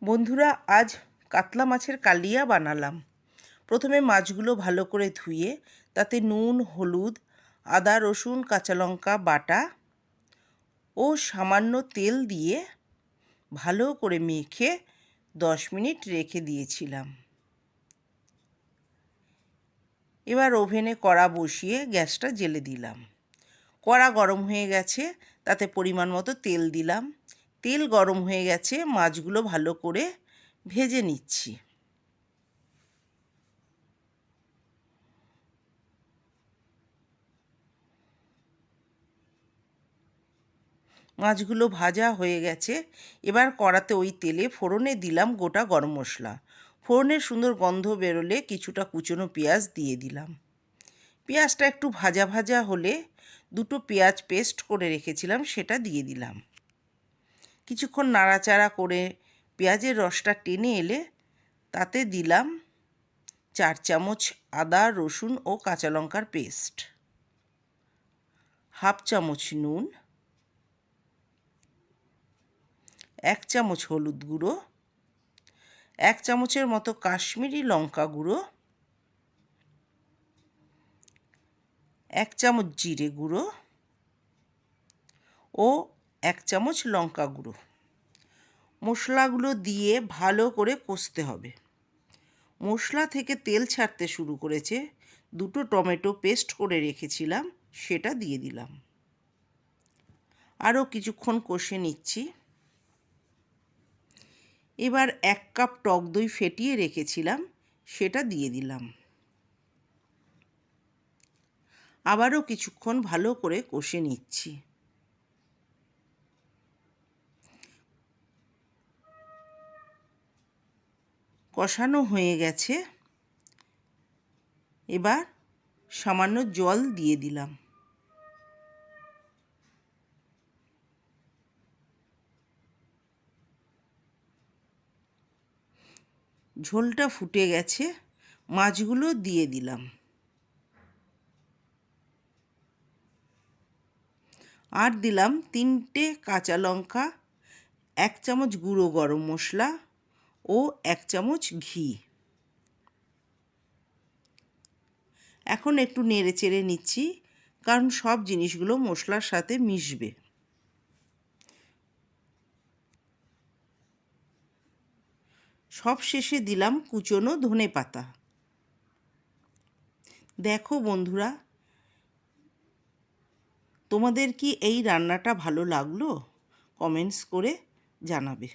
বন্ধুরা, আজ কাতলা মাছের কালিয়া বানালাম। প্রথমে মাছগুলো ভালো করে ধুয়ে তাতে নুন, হলুদ, আদা, রসুন, কাঁচা লঙ্কা বাটা ও সামান্য তেল দিয়ে ভালো করে মেখে 10 মিনিট রেখে দিয়েছিলাম। এবার ওভেনে কড়া বসিয়ে গ্যাসটা জ্বেলে দিলাম। কড়া গরম হয়ে গেছে, তাতে পরিমাণ মতো তেল দিলাম। তেল গরম হয়ে গেছে, মাছগুলো ভালো করে ভেজে নিচ্ছি। মাছগুলো ভাজা হয়ে গেছে। এবার কড়াতে ওই তেলে ফোড়নে দিলাম গোটা গরম মশলা। ফোড়নের সুন্দর গন্ধ বেরোলে কিছুটা কুচনো পেঁয়াজ দিয়ে দিলাম। পেঁয়াজটা একটু ভাজা ভাজা হলে দুটো পেঁয়াজ পেস্ট করে রেখেছিলাম সেটা দিয়ে দিলাম। কিছুক্ষণ নাড়াচাড়া করে পেঁয়াজের রসটা টেনে এলে তাতে দিলাম 4 চামচ আদা, রসুন ও কাঁচা লঙ্কার পেস্ট, হাফ চামচ নুন, 1 চামচ হলুদ গুঁড়ো, 1 চামচের মতো কাশ্মীরি লঙ্কা গুঁড়ো, 1 চামচ জিরে গুঁড়ো ও 1 চামচ লঙ্কা গুঁড়ো। মশলাগুলো দিয়ে ভালো করে কষতে হবে। মশলা থেকে তেল ছাড়তে শুরু করেছে। দুটো টমেটো পেস্ট করে রেখেছিলাম সেটা দিয়ে দিলাম। আরও কিছুক্ষণ কষে নিচ্ছি। এবার 1 কাপ টক দই ফেটিয়ে রেখেছিলাম সেটা দিয়ে দিলাম। আবারও কিছুক্ষণ ভালো করে কষে নিচ্ছি। কষানো হয়ে গেছে। এবার সামান্য জল দিয়ে দিলাম। ঝোলটা ফুটে গেছে, মাছগুলো দিয়ে দিলাম। আর দিলাম 3টে কাঁচা লঙ্কা, 1 চামচ গুঁড়ো গরম মশলা ও 1 চামচ ঘি। এখন একটু নেড়ে চেড়ে নিচ্ছি, কারণ সব জিনিসগুলো মশলার সাথে মিশবে। সব শেষে দিলাম কুচনো ধনেপাতা। দেখো বন্ধুরা, তোমাদের কি এই রান্নাটা ভালো লাগলো? কমেন্টস করে জানাবে।